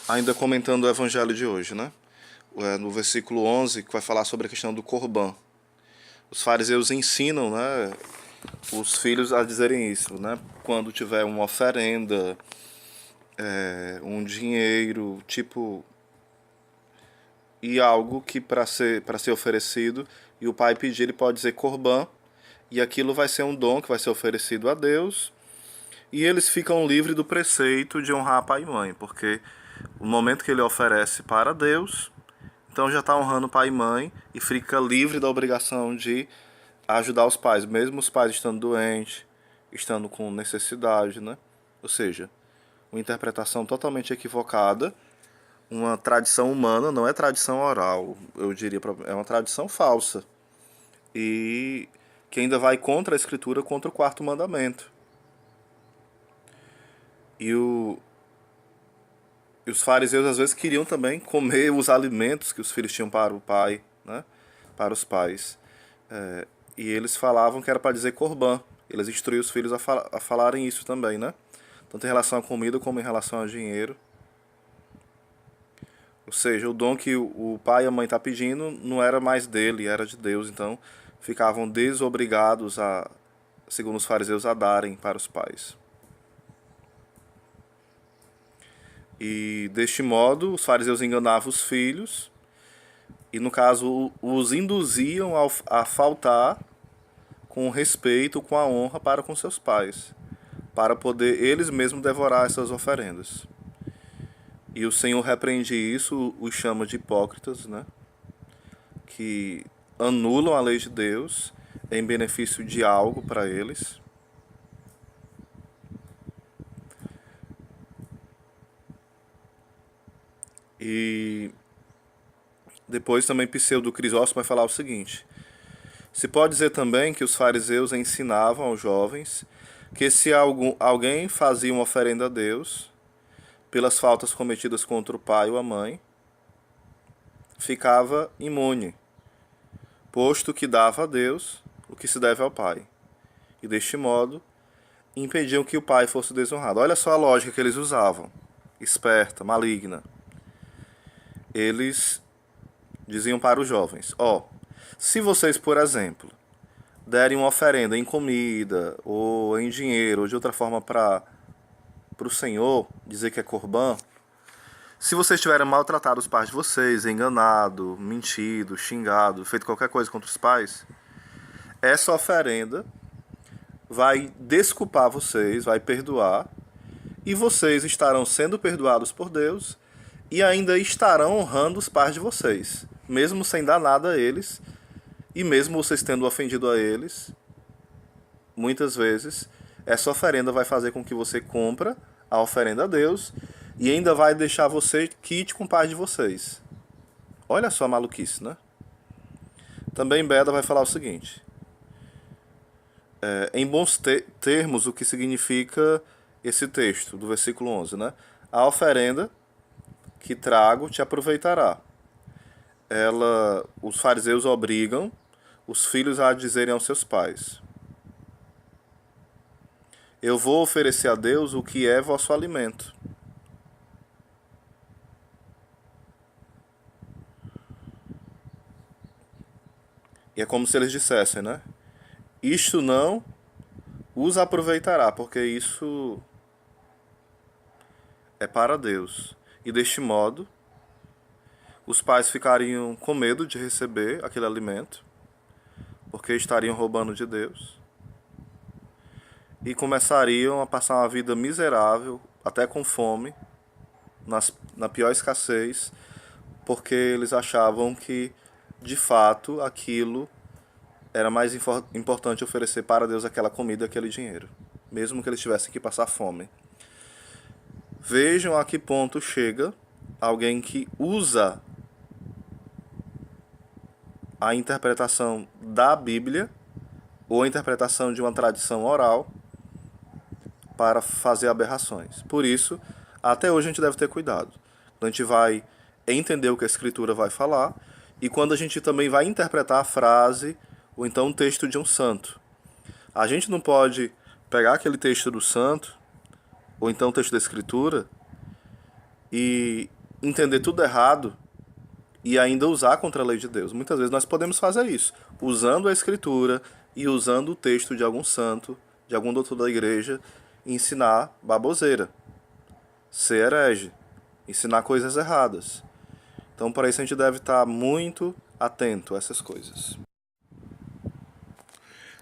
Ainda comentando o evangelho de hoje, né? No versículo 11, que vai falar sobre a questão do Corban. Os fariseus ensinam, né, os filhos a dizerem isso, né? Quando tiver uma oferenda, um dinheiro, tipo, e algo que para ser oferecido, e o pai pedir, ele pode dizer Corban, e aquilo vai ser um dom que vai ser oferecido a Deus, e eles ficam livres do preceito de honrar pai e mãe, porque o momento que ele oferece para Deus, então já está honrando pai e mãe e fica livre da obrigação de ajudar os pais, mesmo os pais estando doentes, estando com necessidade, né? Ou seja, uma interpretação totalmente equivocada, uma tradição humana, não é tradição oral, eu diria, é uma tradição falsa. E que ainda vai contra a escritura, contra o quarto mandamento. E os fariseus às vezes queriam também comer os alimentos que os filhos tinham para o pai, né? Para os pais. E eles falavam que era para dizer corban. Eles instruíam os filhos a falarem isso também, né? Tanto em relação à comida como em relação ao dinheiro. Ou seja, o dom que o pai e a mãe estão pedindo não era mais dele, era de Deus. Então ficavam desobrigados, segundo os fariseus, a darem para os pais. E deste modo, os fariseus enganavam os filhos e, no caso, os induziam a faltar com respeito, com a honra para com seus pais, para poder eles mesmos devorar essas oferendas. E o Senhor repreende isso, os chama de hipócritas, né? Que anulam a lei de Deus em benefício de algo para eles. E depois também Pseudo Crisóstomo vai falar o seguinte: se pode dizer também que os fariseus ensinavam aos jovens que se alguém fazia uma oferenda a Deus, pelas faltas cometidas contra o pai ou a mãe, ficava imune, posto que dava a Deus o que se deve ao pai. E deste modo, impediam que o pai fosse desonrado. Olha só a lógica que eles usavam, esperta, maligna. Eles diziam para os jovens: se vocês, por exemplo, derem uma oferenda em comida, ou em dinheiro, ou de outra forma para o Senhor, dizer que é corban, se vocês tiverem maltratado os pais de vocês, enganado, mentido, xingado, feito qualquer coisa contra os pais, essa oferenda vai desculpar vocês, vai perdoar, e vocês estarão sendo perdoados por Deus e ainda estarão honrando os pais de vocês, mesmo sem dar nada a eles, e mesmo vocês tendo ofendido a eles, muitas vezes, essa oferenda vai fazer com que você compra a oferenda a Deus e ainda vai deixar você quite com o pai de vocês. Olha só a maluquice, né? Também Beda vai falar o seguinte: em bons termos, o que significa esse texto do versículo 11, né? A oferenda que trago te aproveitará. Os fariseus obrigam os filhos a dizerem aos seus pais: eu vou oferecer a Deus o que é vosso alimento. E é como se eles dissessem, né? Isto não os aproveitará, porque isso é para Deus. E deste modo, os pais ficariam com medo de receber aquele alimento, porque estariam roubando de Deus. E começariam a passar uma vida miserável, até com fome, na pior escassez, porque eles achavam que, de fato, aquilo era mais importante oferecer para Deus aquela comida, aquele dinheiro, mesmo que eles tivessem que passar fome. Vejam a que ponto chega alguém que usa a interpretação da Bíblia ou a interpretação de uma tradição oral para fazer aberrações. Por isso, até hoje a gente deve ter cuidado. A gente vai entender o que a Escritura vai falar e quando a gente também vai interpretar a frase ou então um texto de um santo. A gente não pode pegar aquele texto do santo ou então o texto da Escritura e entender tudo errado e ainda usar contra a lei de Deus. Muitas vezes nós podemos fazer isso, usando a Escritura e usando o texto de algum santo, de algum doutor da igreja, e ensinar baboseira, ser herege, ensinar coisas erradas. Então, para isso, a gente deve estar muito atento a essas coisas.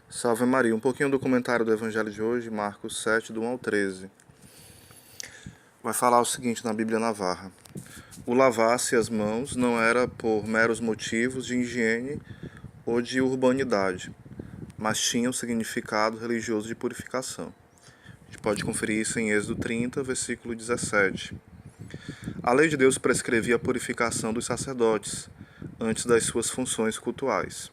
Salve Maria. Um pouquinho do comentário do Evangelho de hoje, Marcos 7, do 1 ao 13. Vai falar o seguinte na Bíblia Navarra. O lavar-se as mãos não era por meros motivos de higiene ou de urbanidade, mas tinha um significado religioso de purificação. A gente pode conferir isso em Êxodo 30, versículo 17. A lei de Deus prescrevia a purificação dos sacerdotes antes das suas funções cultuais.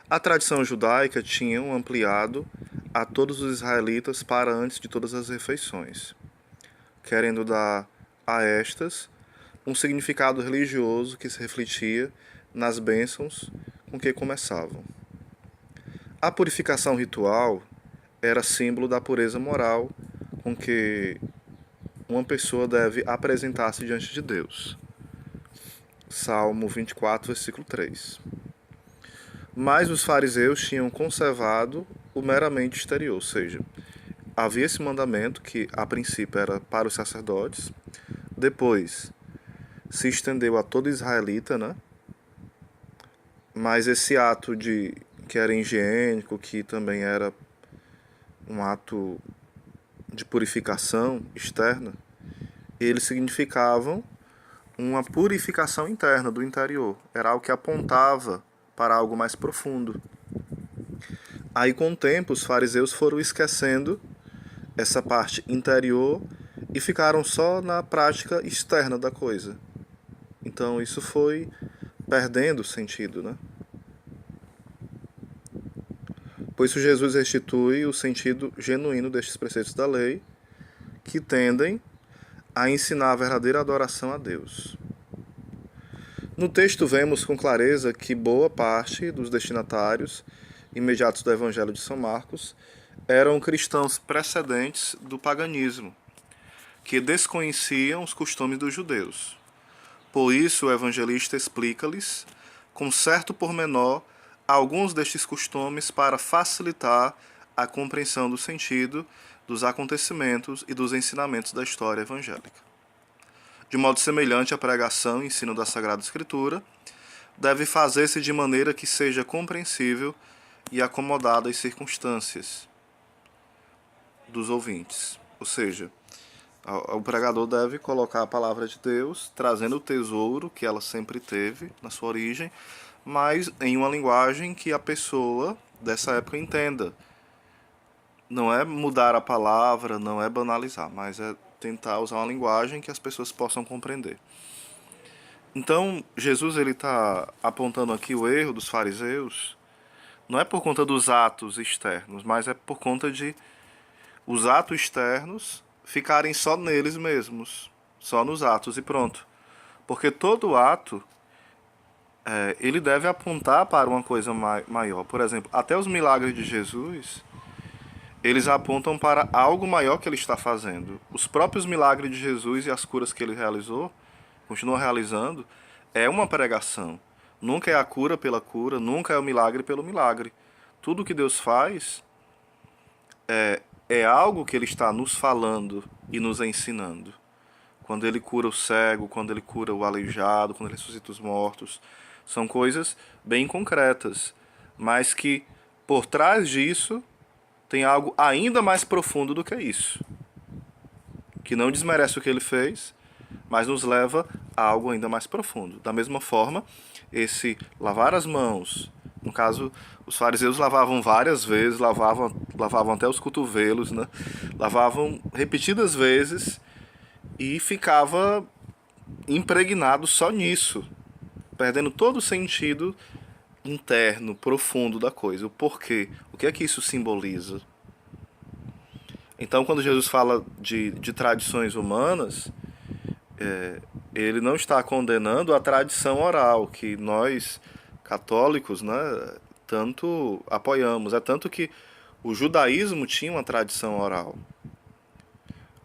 A tradição judaica tinha ampliado a todos os israelitas para antes de todas as refeições, querendo dar a estas um significado religioso que se refletia nas bênçãos com que começavam. A purificação ritual era símbolo da pureza moral com que uma pessoa deve apresentar-se diante de Deus. Salmo 24, versículo 3. Mas os fariseus tinham conservado o meramente exterior, ou seja, havia esse mandamento que a princípio era para os sacerdotes, depois se estendeu a todo israelita, né? Mas esse ato que era higiênico, que também era um ato de purificação externa, eles significavam uma purificação interna do interior. Era algo que apontava para algo mais profundo. Aí, com o tempo, os fariseus foram esquecendo essa parte interior e ficaram só na prática externa da coisa. Então, isso foi perdendo o sentido, né? Por isso, Jesus restitui o sentido genuíno destes preceitos da lei, que tendem a ensinar a verdadeira adoração a Deus. No texto vemos com clareza que boa parte dos destinatários imediatos do Evangelho de São Marcos eram cristãos precedentes do paganismo, que desconheciam os costumes dos judeus. Por isso o evangelista explica-lhes, com certo pormenor, alguns destes costumes para facilitar a compreensão do sentido dos acontecimentos e dos ensinamentos da história evangélica. De modo semelhante, a pregação e ensino da Sagrada Escritura deve fazer-se de maneira que seja compreensível e acomodada às circunstâncias dos ouvintes. Ou seja, o pregador deve colocar a palavra de Deus, trazendo o tesouro que ela sempre teve na sua origem, mas em uma linguagem que a pessoa dessa época entenda. Não é mudar a palavra, não é banalizar, mas é tentar usar uma linguagem que as pessoas possam compreender. Então, Jesus ele está apontando aqui o erro dos fariseus, não é por conta dos atos externos, mas é por conta de os atos externos ficarem só neles mesmos, só nos atos e pronto. Porque todo ato, ele deve apontar para uma coisa maior. Por exemplo, até os milagres de Jesus, eles apontam para algo maior que ele está fazendo. Os próprios milagres de Jesus e as curas que ele realizou, continua realizando, é uma pregação. Nunca é a cura pela cura, nunca é o milagre pelo milagre. Tudo que Deus faz é algo que ele está nos falando e nos ensinando. Quando ele cura o cego, quando ele cura o aleijado, quando ele ressuscita os mortos, são coisas bem concretas, mas que por trás disso tem algo ainda mais profundo do que isso, que não desmerece o que ele fez, mas nos leva a algo ainda mais profundo. Da mesma forma, esse lavar as mãos, no caso, os fariseus lavavam várias vezes, lavavam até os cotovelos, né? Lavavam repetidas vezes e ficava impregnado só nisso, perdendo todo o sentido interno, profundo da coisa. O porquê, o que é que isso simboliza? Então, quando Jesus fala de tradições humanas, ele não está condenando a tradição oral, que nós, católicos, né, tanto apoiamos. É tanto que o judaísmo tinha uma tradição oral.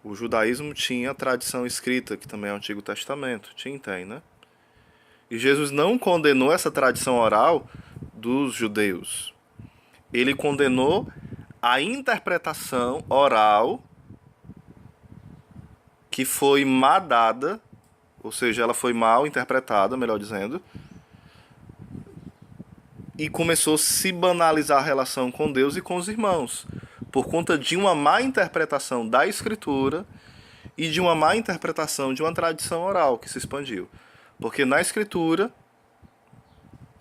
O judaísmo tinha a tradição escrita, que também é o Antigo Testamento. Tinha e tem, né? E Jesus não condenou essa tradição oral dos judeus. Ele condenou a interpretação oral que foi má dada, ou seja, ela foi mal interpretada, melhor dizendo, e começou a se banalizar a relação com Deus e com os irmãos, por conta de uma má interpretação da Escritura e de uma má interpretação de uma tradição oral que se expandiu. Porque na Escritura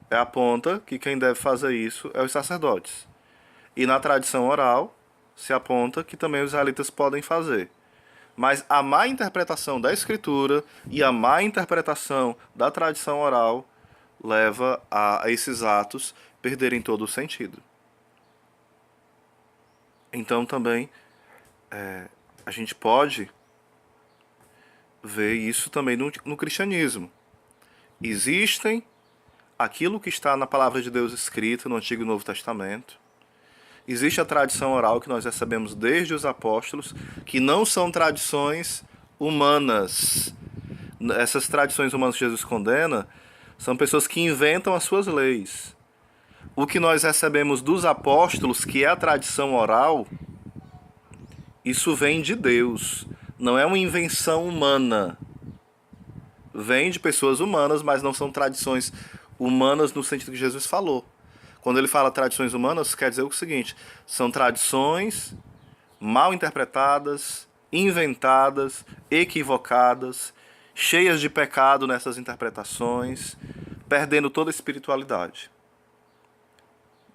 aponta que quem deve fazer isso é os sacerdotes. E na tradição oral se aponta que também os israelitas podem fazer. Mas a má interpretação da Escritura e a má interpretação da tradição oral leva a esses atos perderem todo o sentido. Então também a gente pode ver isso também no cristianismo. Existem aquilo que está na palavra de Deus escrita no Antigo e Novo Testamento. Existe a tradição oral que nós recebemos desde os apóstolos, que não são tradições humanas. Essas tradições humanas que Jesus condena são pessoas que inventam as suas leis. O que nós recebemos dos apóstolos, que é a tradição oral, isso vem de Deus. Não é uma invenção humana. Vem de pessoas humanas, mas não são tradições humanas no sentido que Jesus falou. Quando ele fala tradições humanas, quer dizer o seguinte: são tradições mal interpretadas, inventadas, equivocadas, cheias de pecado nessas interpretações, perdendo toda a espiritualidade.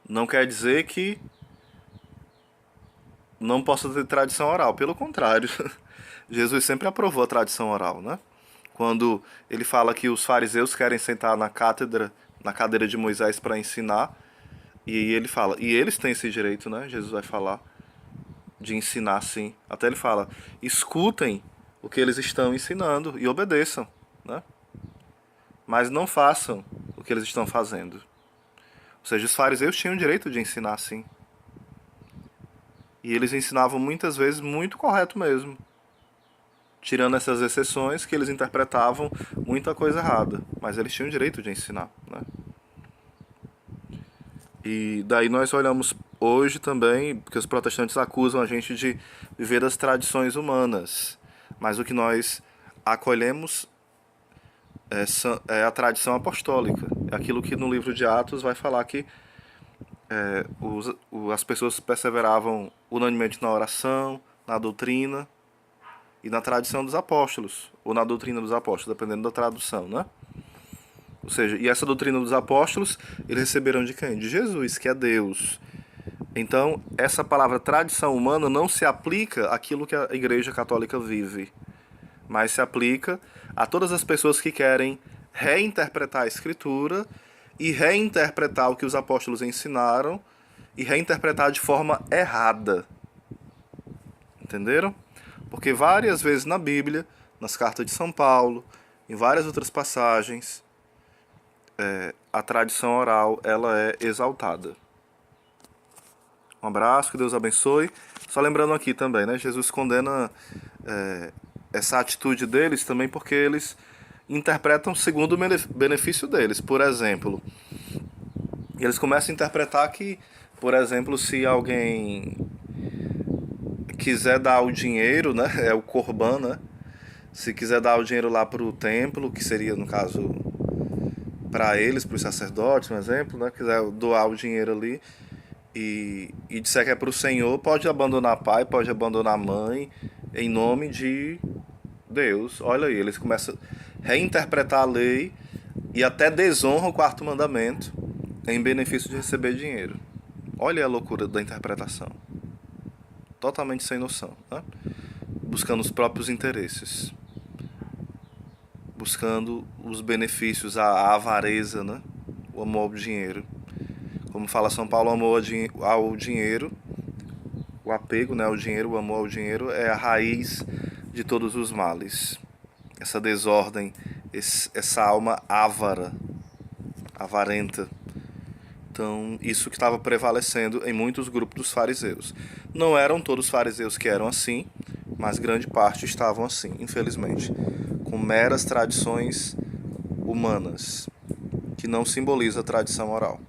Não quer dizer que não possa ter tradição oral, pelo contrário. Jesus sempre aprovou a tradição oral, né? Quando ele fala que os fariseus querem sentar na cadeira de Moisés para ensinar, e ele fala, e eles têm esse direito, né? Jesus vai falar de ensinar, sim. Até ele fala, escutem o que eles estão ensinando e obedeçam, né? Mas não façam o que eles estão fazendo. Ou seja, os fariseus tinham o direito de ensinar, sim. E eles ensinavam muitas vezes muito correto mesmo, tirando essas exceções que eles interpretavam muita coisa errada. Mas eles tinham o direito de ensinar, né? E daí nós olhamos hoje também, porque os protestantes acusam a gente de viver das tradições humanas. Mas o que nós acolhemos é a tradição apostólica. É aquilo que no livro de Atos vai falar que as pessoas perseveravam unanimemente na oração, na doutrina e na tradição dos apóstolos, ou na doutrina dos apóstolos, dependendo da tradução, né? Ou seja, e essa doutrina dos apóstolos, eles receberam de quem? De Jesus, que é Deus. Então, essa palavra tradição humana não se aplica àquilo que a Igreja Católica vive, mas se aplica a todas as pessoas que querem reinterpretar a Escritura e reinterpretar o que os apóstolos ensinaram e reinterpretar de forma errada. Entenderam? Porque várias vezes na Bíblia, nas cartas de São Paulo, em várias outras passagens, a tradição oral ela é exaltada. Um abraço, que Deus abençoe. Só lembrando aqui também, né? Jesus condena essa atitude deles também porque eles interpretam segundo o benefício deles. Por exemplo, eles começam a interpretar que, por exemplo, se alguém quiser dar o dinheiro, né? É o Corban, né? Se quiser dar o dinheiro lá para o templo, que seria, no caso, para eles, para os sacerdotes, um exemplo, né? Quiser doar o dinheiro ali e disser que é para o Senhor, pode abandonar pai, pode abandonar mãe, em nome de Deus. Olha aí, eles começam a reinterpretar a lei e até desonram o quarto mandamento em benefício de receber dinheiro. Olha a loucura da interpretação. Totalmente sem noção, né? Buscando os próprios interesses, buscando os benefícios, a avareza, né? O amor ao dinheiro. Como fala São Paulo, o amor ao dinheiro, o apego, né, ao dinheiro, o amor ao dinheiro é a raiz de todos os males. Essa desordem, essa alma ávara, avarenta. Então, isso que estava prevalecendo em muitos grupos dos fariseus. Não eram todos os fariseus que eram assim, mas grande parte estavam assim, infelizmente, com meras tradições humanas, que não simboliza a tradição oral.